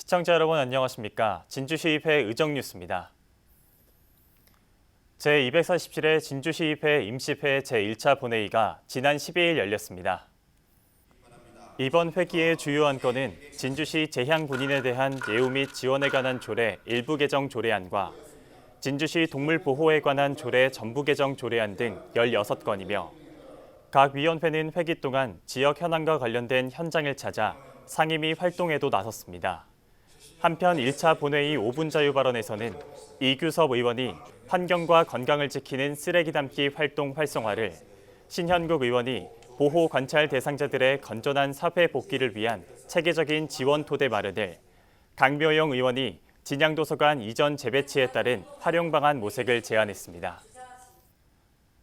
시청자 여러분 안녕하십니까? 진주시의회 의정뉴스입니다. 제247회 진주시의회 임시회 제1차 본회의가 지난 12일 열렸습니다. 이번 회기의 주요 안건은 진주시 재향군인에 대한 예우 및 지원에 관한 조례 일부 개정 조례안과 진주시 동물보호에 관한 조례 전부 개정 조례안 등 16건이며 각 위원회는 회기 동안 지역 현안과 관련된 현장을 찾아 상임위 활동에도 나섰습니다. 한편 1차 본회의 5분 자유 발언에서는 이규섭 의원이 환경과 건강을 지키는 쓰레기 담기 활동 활성화를, 신현국 의원이 보호 관찰 대상자들의 건전한 사회 복귀를 위한 체계적인 지원 토대 마련을, 강묘영 의원이 진양도서관 이전 재배치에 따른 활용 방안 모색을 제안했습니다.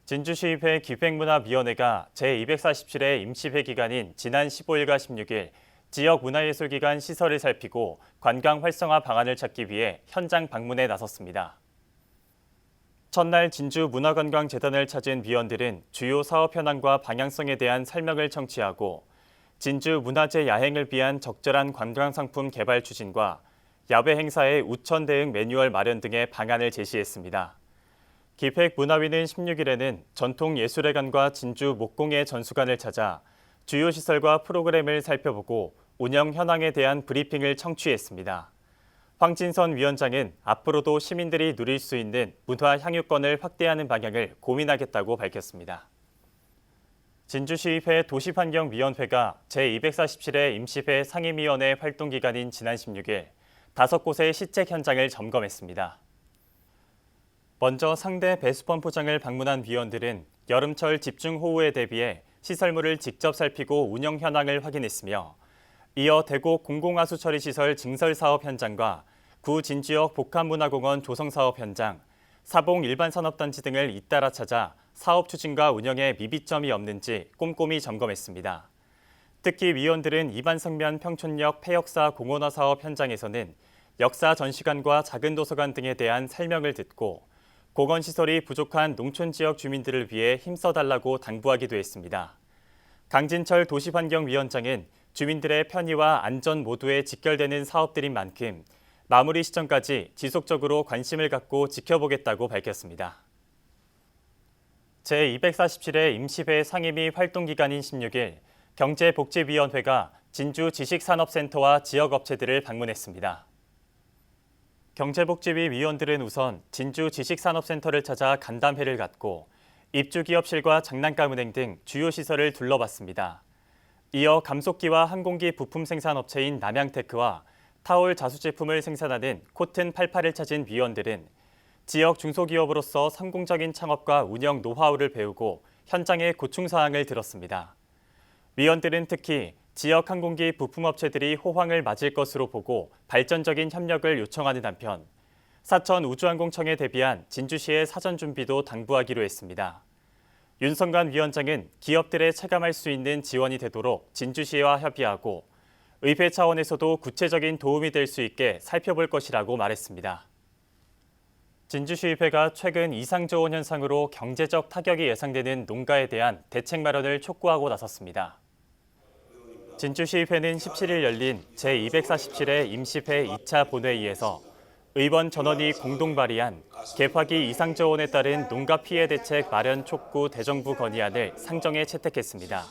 진주시의회 기획문화위원회가 제247회 임시회 기간인 지난 15일과 16일 지역 문화예술기관 시설을 살피고 관광 활성화 방안을 찾기 위해 현장 방문에 나섰습니다. 첫날 진주문화관광재단을 찾은 위원들은 주요 사업 현황과 방향성에 대한 설명을 청취하고 진주 문화재 야행을 위한 적절한 관광상품 개발 추진과 야외 행사의 우천 대응 매뉴얼 마련 등의 방안을 제시했습니다. 기획문화위는 16일에는 전통예술회관과 진주 목공예 전수관을 찾아 주요 시설과 프로그램을 살펴보고 운영 현황에 대한 브리핑을 청취했습니다. 황진선 위원장은 앞으로도 시민들이 누릴 수 있는 문화 향유권을 확대하는 방향을 고민하겠다고 밝혔습니다. 진주시의회 도시환경위원회가 제247회 임시회 상임위원회 활동 기간인 지난 16일 5곳의 시책 현장을 점검했습니다. 먼저 상대 배수펌프장을 방문한 위원들은 여름철 집중호우에 대비해 시설물을 직접 살피고 운영 현황을 확인했으며 이어 대곡 공공하수처리시설 증설사업 현장과 구 진주역 복합문화공원 조성사업 현장, 사봉 일반산업단지 등을 잇따라 찾아 사업 추진과 운영에 미비점이 없는지 꼼꼼히 점검했습니다. 특히 위원들은 이반성면 평촌역 폐역사 공원화 사업 현장에서는 역사 전시관과 작은 도서관 등에 대한 설명을 듣고 공원시설이 부족한 농촌지역 주민들을 위해 힘써달라고 당부하기도 했습니다. 강진철 도시환경위원장은 주민들의 편의와 안전 모두에 직결되는 사업들인 만큼 마무리 시점까지 지속적으로 관심을 갖고 지켜보겠다고 밝혔습니다. 제247회 임시회 상임위 활동 기간인 16일 경제복지위원회가 진주 지식산업센터와 지역업체들을 방문했습니다. 경제복지위 위원들은 우선 진주 지식산업센터를 찾아 간담회를 갖고 입주기업실과 장난감은행 등 주요 시설을 둘러봤습니다. 이어 감속기와 항공기 부품 생산업체인 남양테크와 타올 자수 제품을 생산하는 코튼 88을 찾은 위원들은 지역 중소기업으로서 성공적인 창업과 운영 노하우를 배우고 현장의 고충사항을 들었습니다. 위원들은 특히 지역 항공기 부품업체들이 호황을 맞을 것으로 보고 발전적인 협력을 요청하는 한편 사천우주항공청에 대비한 진주시의 사전 준비도 당부하기로 했습니다. 윤성관 위원장은 기업들에 체감할 수 있는 지원이 되도록 진주시와 협의하고 의회 차원에서도 구체적인 도움이 될 수 있게 살펴볼 것이라고 말했습니다. 진주시의회가 최근 이상저온 현상으로 경제적 타격이 예상되는 농가에 대한 대책 마련을 촉구하고 나섰습니다. 진주시의회는 17일 열린 제247회 임시회 2차 본회의에서 의원 전원이 공동 발의한 개화기 이상저온에 따른 농가 피해 대책 마련 촉구 대정부 건의안을 상정에 채택했습니다.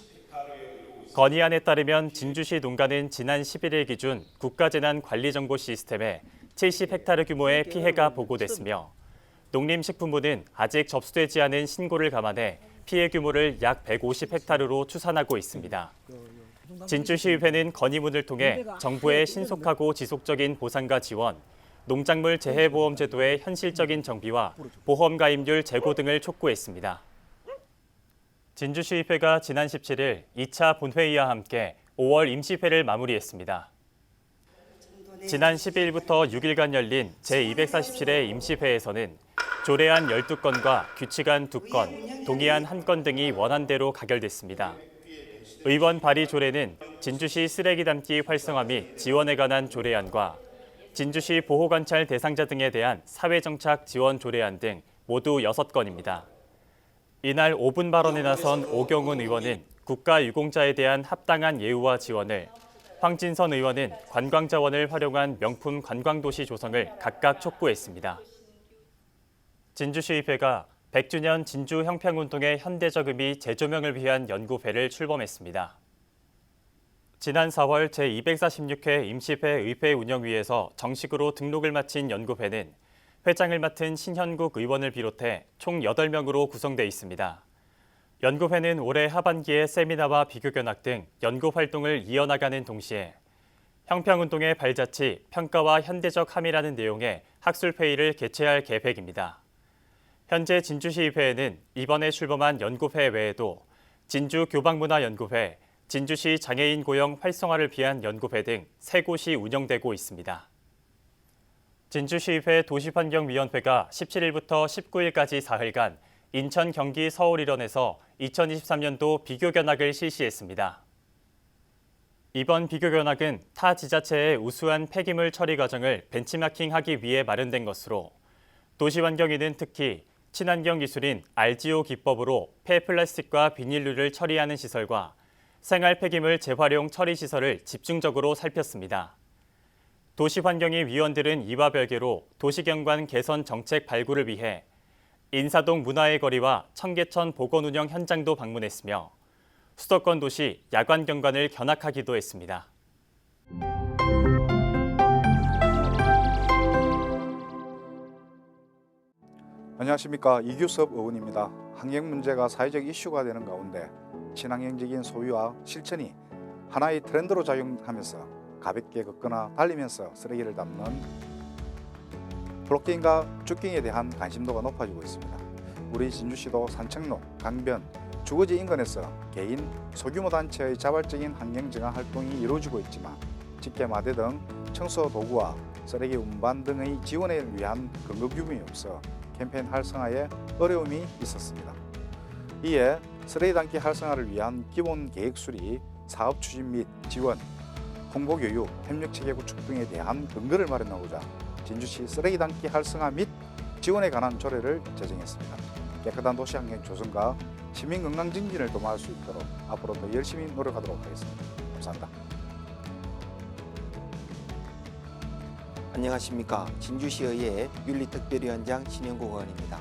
건의안에 따르면 진주시 농가는 지난 11일 기준 국가재난관리정보 시스템에 70헥타르 규모의 피해가 보고됐으며 농림식품부는 아직 접수되지 않은 신고를 감안해 피해 규모를 약 150헥타르로 추산하고 있습니다. 진주시의회는 건의문을 통해 정부의 신속하고 지속적인 보상과 지원, 농작물 재해보험 제도의 현실적인 정비와 보험 가입률 제고 등을 촉구했습니다. 진주시의회가 지난 17일 2차 본회의와 함께 5월 임시회를 마무리했습니다. 지난 12일부터 6일간 열린 제247회 임시회에서는 조례안 12건과 규칙안 2건, 동의안 1건 등이 원안대로 가결됐습니다. 의원 발의 조례는 진주시 쓰레기 담기 활성화 및 지원에 관한 조례안과 진주시 보호관찰 대상자 등에 대한 사회정착 지원 조례안 등 모두 6건입니다. 이날 5분 발언에 나선 오경훈 의원은 국가유공자에 대한 합당한 예우와 지원을, 황진선 의원은 관광자원을 활용한 명품 관광도시 조성을 각각 촉구했습니다. 진주시의회가 100주년 진주 형평운동의 현대적 의미 재조명을 위한 연구회를 출범했습니다. 지난 4월 제246회 임시회 의회 운영위에서 정식으로 등록을 마친 연구회는 회장을 맡은 신현국 의원을 비롯해 총 8명으로 구성돼 있습니다. 연구회는 올해 하반기에 세미나와 비교견학 등 연구 활동을 이어나가는 동시에 형평운동의 발자취, 평가와 현대적 함이라는 내용의 학술회의를 개최할 계획입니다. 현재 진주시의회에는 이번에 출범한 연구회 외에도 진주교방문화연구회, 진주시 장애인 고용 활성화를 위한 연구회 등 3곳이 운영되고 있습니다. 진주시의회 도시환경위원회가 17일부터 19일까지 사흘간 인천, 경기, 서울 일원에서 2023년도 비교견학을 실시했습니다. 이번 비교견학은 타 지자체의 우수한 폐기물 처리 과정을 벤치마킹하기 위해 마련된 것으로 도시환경위는 특히 친환경 기술인 RGO 기법으로 폐플라스틱과 비닐류를 처리하는 시설과 생활 폐기물 재활용 처리 시설을 집중적으로 살폈습니다. 도시환경위 위원들은 이와 별개로 도시경관 개선 정책 발굴을 위해 인사동 문화의 거리와 청계천 복원운영 현장도 방문했으며 수도권 도시 야관 경관을 견학하기도 했습니다. 안녕하십니까. 이규섭 의원입니다. 환경 문제가 사회적 이슈가 되는 가운데 친환경적인 소유와 실천이 하나의 트렌드로 작용하면서 가볍게 걷거나 달리면서 쓰레기를 담는 플로깅과 주깅에 대한 관심도가 높아지고 있습니다. 우리 진주시도 산책로, 강변, 주거지 인근에서 개인, 소규모 단체의 자발적인 환경 정화 활동이 이루어지고 있지만 집게 마대 등 청소 도구와 쓰레기 운반 등의 지원을 위한 근거 규범이 없어 캠페인 활성화에 어려움이 있었습니다. 이에 쓰레기 담기 활성화를 위한 기본 계획 수립, 사업 추진 및 지원, 홍보 교육, 협력 체계 구축 등에 대한 근거를 마련하고자 진주시 쓰레기 담기 활성화 및 지원에 관한 조례를 제정했습니다. 깨끗한 도시 환경 조성과 시민 건강 증진을 도모할 수 있도록 앞으로 더 열심히 노력하도록 하겠습니다. 감사합니다. 안녕하십니까. 진주시의회 윤리특별위원장 신영국 의원입니다.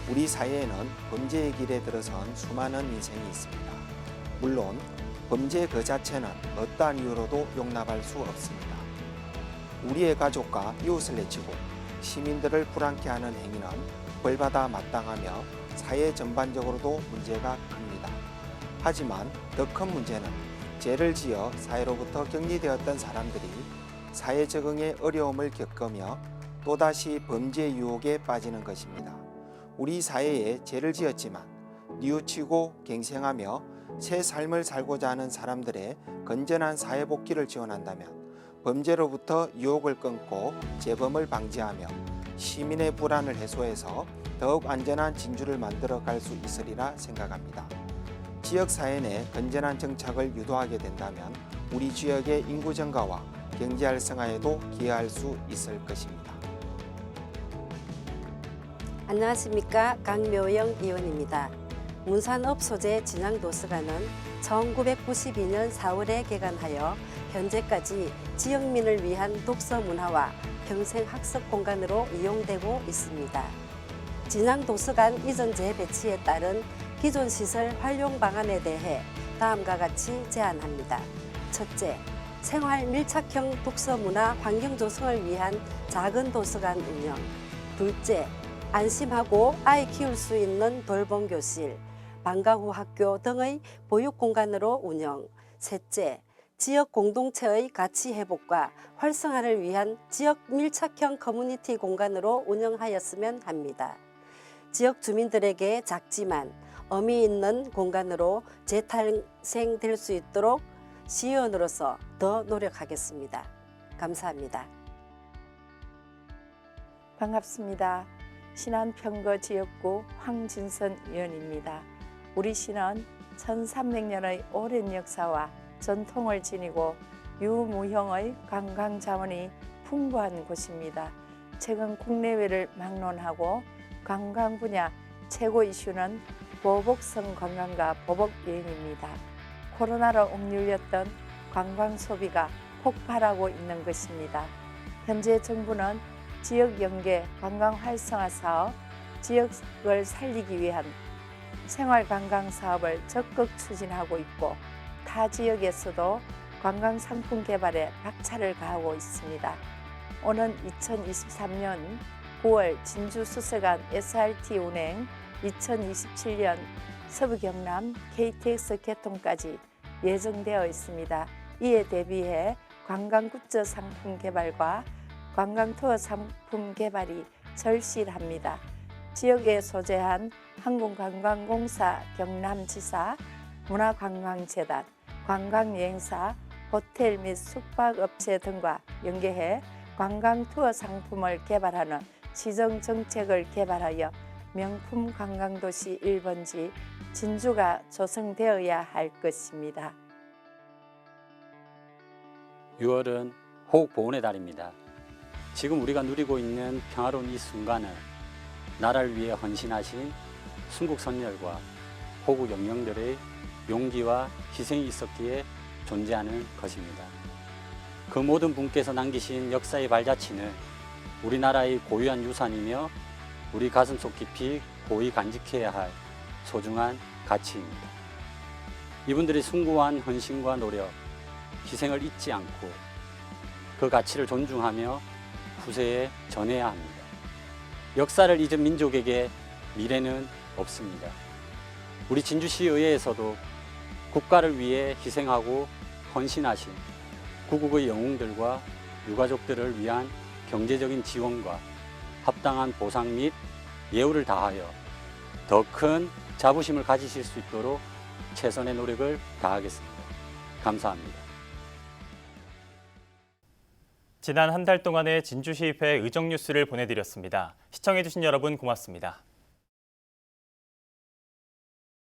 우리 사회에는 범죄의 길에 들어선 수많은 인생이 있습니다. 물론 범죄 그 자체는 어떠한 이유로도 용납할 수 없습니다. 우리의 가족과 이웃을 해치고 시민들을 불안케 하는 행위는 벌받아 마땅하며 사회 전반적으로도 문제가 큽니다. 하지만 더 큰 문제는 죄를 지어 사회로부터 격리되었던 사람들이 사회 적응에 어려움을 겪으며 또다시 범죄 유혹에 빠지는 것입니다. 우리 사회에 죄를 지었지만 뉘우치고 갱생하며 새 삶을 살고자 하는 사람들의 건전한 사회 복귀를 지원한다면 범죄로부터 유혹을 끊고 재범을 방지하며 시민의 불안을 해소해서 더욱 안전한 진주를 만들어 갈 수 있으리라 생각합니다. 지역사회 내 건전한 정착을 유도하게 된다면 우리 지역의 인구 증가와 경제 활성화에도 기여할 수 있을 것입니다. 안녕하십니까. 강묘영 의원입니다. 문산읍 소재 진양도서관은 1992년 4월에 개관하여 현재까지 지역민을 위한 독서 문화와 평생 학습 공간으로 이용되고 있습니다. 진양도서관 이전 재배치에 따른 기존 시설 활용 방안에 대해 다음과 같이 제안합니다. 첫째, 생활 밀착형 독서 문화 환경 조성을 위한 작은 도서관 운영. 둘째, 안심하고 아이 키울 수 있는 돌봄 교실, 방과 후 학교 등의 보육 공간으로 운영. 셋째, 지역 공동체의 가치 회복과 활성화를 위한 지역 밀착형 커뮤니티 공간으로 운영하였으면 합니다. 지역 주민들에게 작지만 의미 있는 공간으로 재탄생될 수 있도록 시의원으로서 더 노력하겠습니다. 감사합니다. 반갑습니다. 신안 평거 지역구 황진선 의원입니다. 우리 시는 1300년의 오랜 역사와 전통을 지니고 유무형의 관광 자원이 풍부한 곳입니다. 최근 국내외를 막론하고 관광 분야 최고 이슈는 보복성 관광과 보복 여행입니다. 코로나로 억눌렸던 관광 소비가 폭발하고 있는 것입니다. 현재 정부는 지역 연계 관광 활성화 사업, 지역을 살리기 위한 생활 관광 사업을 적극 추진하고 있고 타 지역에서도 관광 상품 개발에 박차를 가하고 있습니다. 오는 2023년 9월 진주 수서간 SRT 운행, 2027년 서부 경남 KTX 개통까지 예정되어 있습니다. 이에 대비해 관광 굿즈 상품 개발과 관광 투어 상품 개발이 절실합니다. 지역에 소재한 한국관광공사, 경남지사, 문화관광재단, 관광여행사, 호텔 및 숙박업체 등과 연계해 관광 투어 상품을 개발하는 시정 정책을 개발하여 명품 관광도시 1번지 진주가 조성되어야 할 것입니다. 6월은 호국 보훈의 달입니다. 지금 우리가 누리고 있는 평화로운 이 순간은 나라를 위해 헌신하신 순국 선열과 호국 영령들의 용기와 희생이 있었기에 존재하는 것입니다. 그 모든 분께서 남기신 역사의 발자취는 우리나라의 고유한 유산이며 우리 가슴속 깊이 고이 간직해야 할 소중한 가치입니다. 이분들의 숭고한 헌신과 노력, 희생을 잊지 않고 그 가치를 존중하며 후세에 전해야 합니다. 역사를 잊은 민족에게 미래는 없습니다. 우리 진주시 의회에서도 국가를 위해 희생하고 헌신하신 구국의 영웅들과 유가족들을 위한 경제적인 지원과 합당한 보상 및 예우를 다하여 더 큰 자부심을 가지실 수 있도록 최선의 노력을 다하겠습니다. 감사합니다. 지난 한 달 동안의 진주시의회 의정 뉴스를 보내드렸습니다. 시청해주신 여러분 고맙습니다.